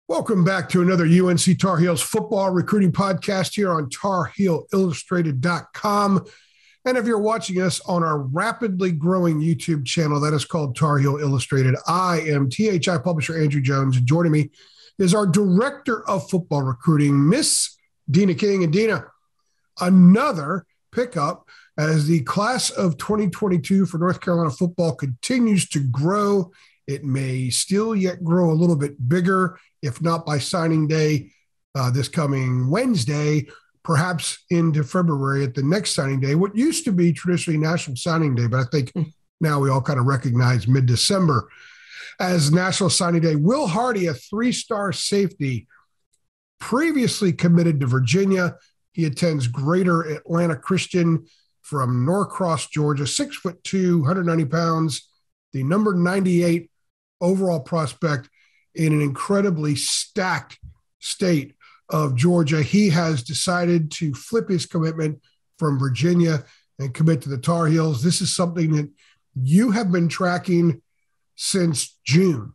Welcome back to another UNC Tar Heels football recruiting podcast here on TarHeelIllustrated.com. And if you're watching us on our rapidly growing YouTube channel, that is called Tar Heel Illustrated. I am THI publisher Andrew Jones. And joining me is our director of football recruiting, Miss Deana King. And Deana, another pickup as the class of 2022 for North Carolina football continues to grow. It may still yet grow a little bit bigger, if not by signing day this coming Wednesday, perhaps into February at the next signing day, what used to be traditionally National Signing Day, but I think now we all kind of recognize mid-December as National Signing Day. Will Hardy, a three-star safety, previously committed to Virginia. He attends Greater Atlanta Christian from Norcross, Georgia, 6'2", 190 pounds, the number 98 overall prospect in an incredibly stacked state of Georgia. He has decided to flip his commitment from Virginia and commit to the Tar Heels. This is something that you have been tracking since June,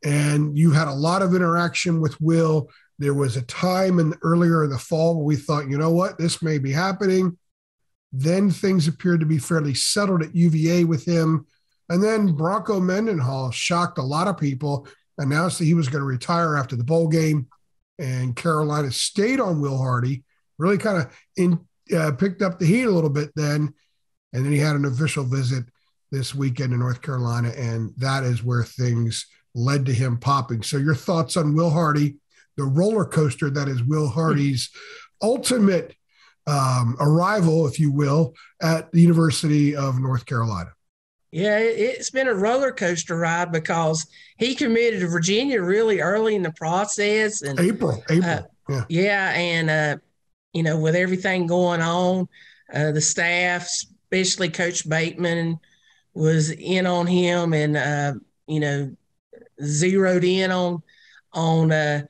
and you had a lot of interaction with Will. There was a time earlier in the fall where we thought, you know what, this may be happening. Then things appeared to be fairly settled at UVA with him. And then Bronco Mendenhall shocked a lot of people, announced that he was going to retire after the bowl game, and Carolina stayed on Will Hardy, really kind of picked up the heat a little bit then, and then he had an official visit this weekend in North Carolina, and that is where things led to him popping. So your thoughts on Will Hardy, the roller coaster that is Will Hardy's ultimate arrival, if you will, at the University of North Carolina? Yeah, it's been a roller coaster ride because he committed to Virginia really early in the process. And April. And with everything going on, the staff, especially Coach Bateman, was in on him and zeroed in on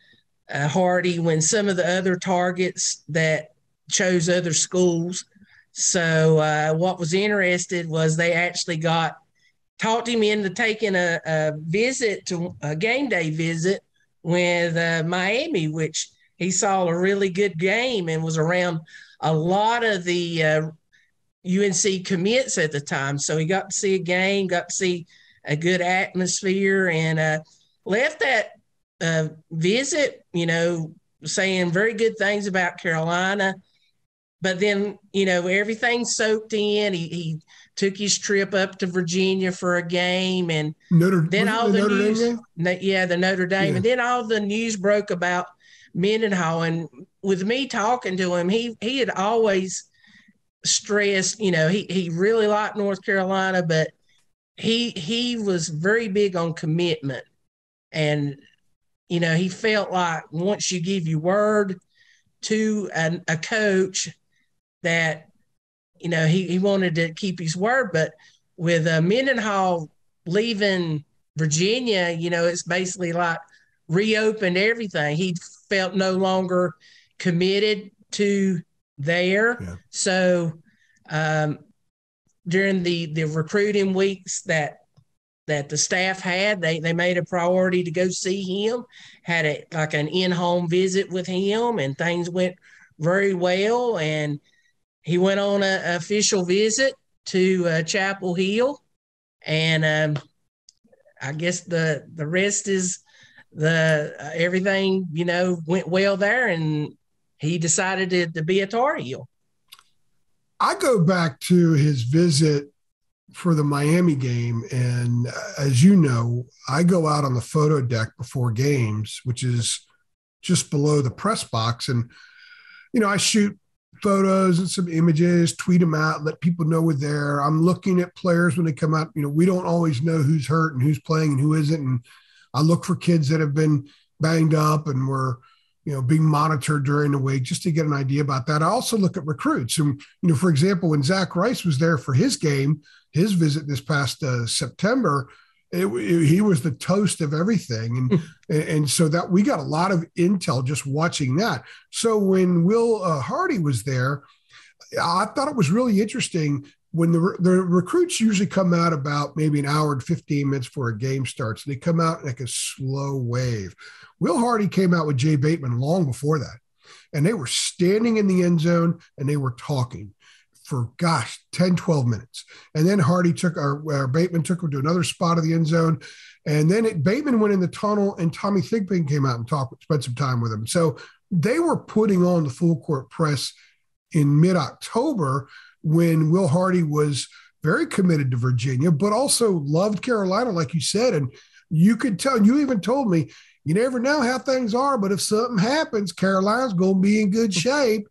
Hardy when some of the other targets that chose other schools. So what was interesting was they actually talked him into taking a game day visit with Miami, which he saw a really good game and was around a lot of the UNC commits at the time. So he got to see a game, got to see a good atmosphere, and left that visit, saying very good things about Carolina. But then, everything soaked in. He took his trip up to Virginia for a game, and then all the news. The Notre Dame. Yeah. And then all the news broke about Mendenhall. And with me talking to him, he had always stressed, he really liked North Carolina, but he was very big on commitment. And, he felt like once you give your word to a coach, that, he wanted to keep his word. But with Mendenhall leaving Virginia, it's basically like reopened everything. He felt no longer committed to there. Yeah. So during the recruiting weeks that the staff had, they made a priority to go see him, had an in-home visit with him, and things went very well. And he went on an official visit to Chapel Hill, and I guess the rest is everything went well there, and he decided to be a Tar Heel. I go back to his visit for the Miami game, and as you know, I go out on the photo deck before games, which is just below the press box, and I shoot photos and some images, tweet them out, let people know we're there. I'm looking at players when they come out. We don't always know who's hurt and who's playing and who isn't. And I look for kids that have been banged up and were, being monitored during the week just to get an idea about that. I also look at recruits. And, for example, when Zach Rice was there for his visit this past September, he was the toast of everything. And so that we got a lot of intel just watching that. So when Will Hardy was there, I thought it was really interesting when the recruits usually come out about maybe an hour and 15 minutes before a game starts, they come out like a slow wave. Will Hardy came out with Jay Bateman long before that, and they were standing in the end zone and they were talking for 10, 12 minutes. And then Bateman took him to another spot of the end zone. And then Bateman went in the tunnel and Tommy Thigpen came out and spent some time with him. So they were putting on the full court press in mid-October when Will Hardy was very committed to Virginia, but also loved Carolina, like you said. And you could tell, you even told me, you never know how things are, but if something happens, Carolina's going to be in good shape.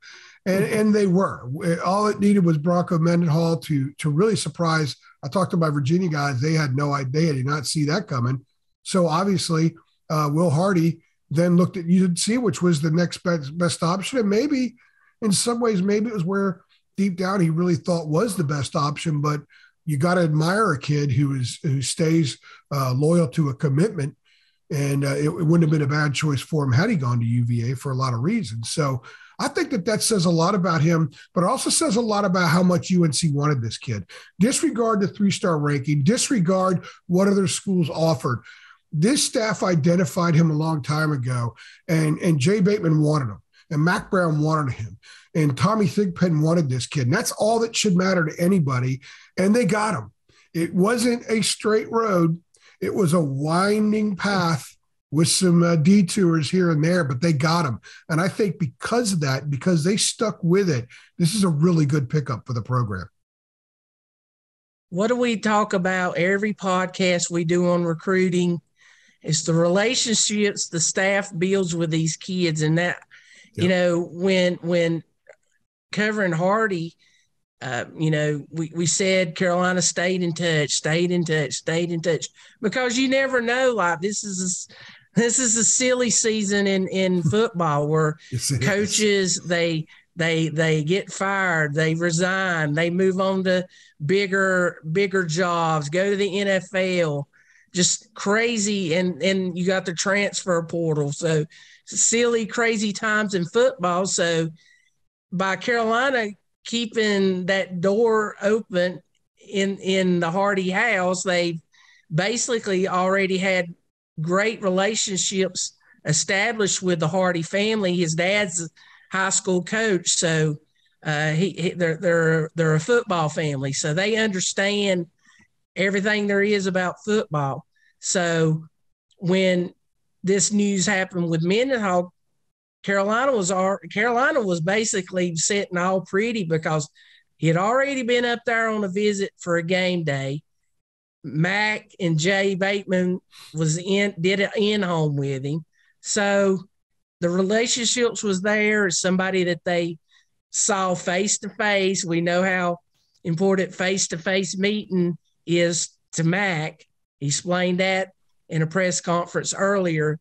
And they were. All it needed was Bronco Mendenhall to really surprise. I talked to my Virginia guys. They had no idea. They did not see that coming. So obviously, Will Hardy then looked at UNC, which was the next best option. And maybe in some ways, maybe it was where deep down he really thought was the best option. But you got to admire a kid who stays loyal to a commitment. And it wouldn't have been a bad choice for him had he gone to UVA for a lot of reasons. So I think that says a lot about him, but it also says a lot about how much UNC wanted this kid. Disregard the 3-star ranking, disregard what other schools offered. This staff identified him a long time ago, and Jay Bateman wanted him, and Mac Brown wanted him, and Tommy Thigpen wanted this kid. And that's all that should matter to anybody, and they got him. It wasn't a straight road. It was a winding path with some detours here and there, but they got him. And I think because of that, because they stuck with it, this is a really good pickup for the program. What do we talk about every podcast we do on recruiting? It's the relationships the staff builds with these kids. And that, yep. You know, when covering Hardy, we said Carolina stayed in touch, because you never know. Like this is a silly season in football where coaches they get fired, they resign, they move on to bigger jobs, go to the NFL, just crazy, and you got the transfer portal. So silly, crazy times in football. So by Carolina keeping that door open in the Hardy house, they've basically already had great relationships established with the Hardy family. His dad's a high school coach, so they're a football family, so they understand everything there is about football. So when this news happened with Mendenhall, Carolina was basically sitting all pretty because he had already been up there on a visit for a game day. Mac and Jay Bateman did an in-home with him. So the relationships was there. Somebody that they saw face-to-face. We know how important face-to-face meeting is to Mac. He explained that in a press conference earlier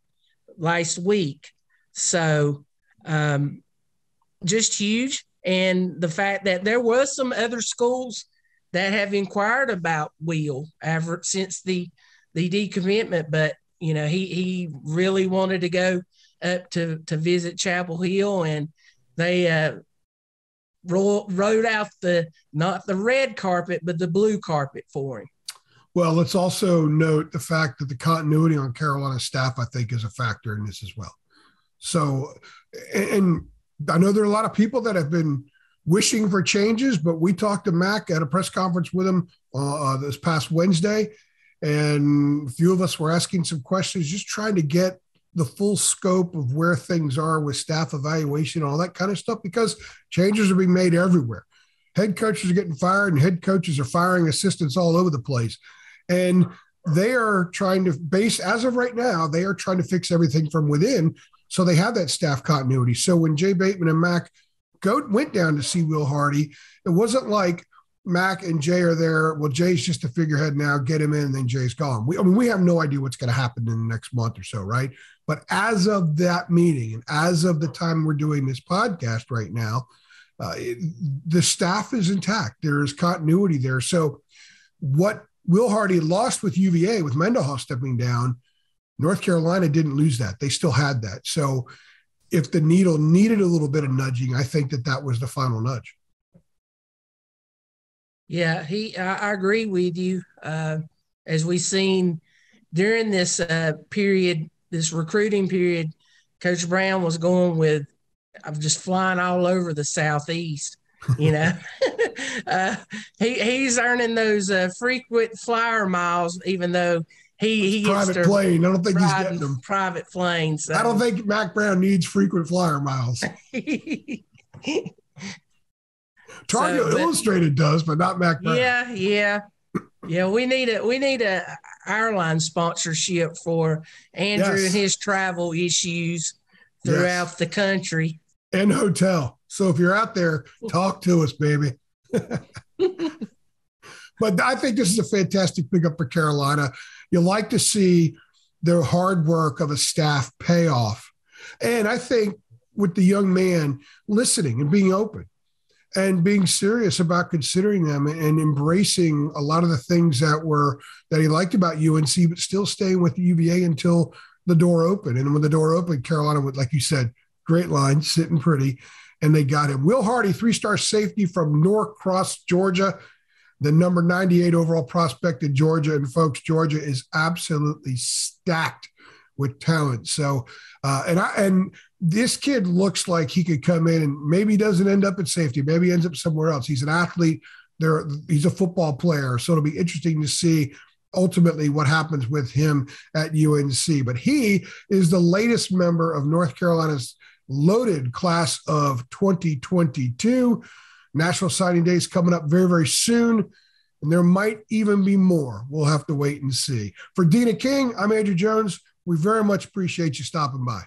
last week. So just huge. And the fact that there was some other schools that have inquired about Will ever since the decommitment, but he really wanted to go up to visit Chapel Hill, and they rode out not the red carpet but the blue carpet for him. Well, let's also note the fact that the continuity on Carolina's staff, I think, is a factor in this as well. So, and I know there are a lot of people that have been wishing for changes, but we talked to Mac at a press conference with him this past Wednesday, and a few of us were asking some questions, just trying to get the full scope of where things are with staff evaluation and all that kind of stuff, because changes are being made everywhere. Head coaches are getting fired, and head coaches are firing assistants all over the place. And they are trying to as of right now, they are trying to fix everything from within. So they have that staff continuity. So when Jay Bateman and Mac went down to see Will Hardy, it wasn't like Mac and Jay are there. Well, Jay's just a figurehead now, get him in, and then Jay's gone. We have no idea what's going to happen in the next month or so, right? But as of that meeting and as of the time we're doing this podcast right now, the staff is intact. There is continuity there. So what Will Hardy lost with UVA, with Mendenhall stepping down, North Carolina didn't lose that. They still had that. So if the needle needed a little bit of nudging, I think that was the final nudge. Yeah, I agree with you. As we seen during this period, this recruiting period, Coach Brown was going with, I'm just flying all over the Southeast. You know, uh, he's earning those frequent flyer miles, even though he gets Private to plane. I don't think he's ride getting them. private planes. So. I don't think Mac Brown needs frequent flyer miles. Tar Heel Illustrated does, but not Mac Brown. Yeah. We need a airline sponsorship for Andrew and his travel issues throughout the country and hotel. So if you're out there, talk to us, baby. But I think this is a fantastic pickup for Carolina. You like to see their hard work of a staff pay off. And I think with the young man listening and being open and being serious about considering them and embracing a lot of the things that he liked about UNC, but still staying with UVA until the door opened. And when the door opened, Carolina would, like you said, great line, sitting pretty, and they got him. Will Hardy, 3-star safety from Norcross, Georgia, the number 98 overall prospect in Georgia. And folks, Georgia is absolutely stacked with talent. So, and this kid looks like he could come in and maybe doesn't end up at safety. Maybe he ends up somewhere else. He's an athlete. He's a football player. So it'll be interesting to see ultimately what happens with him at UNC. But he is the latest member of North Carolina's loaded class of 2022. National Signing Day is coming up very, very soon. And there might even be more. We'll have to wait and see. For Deana King, I'm Andrew Jones. We very much appreciate you stopping by.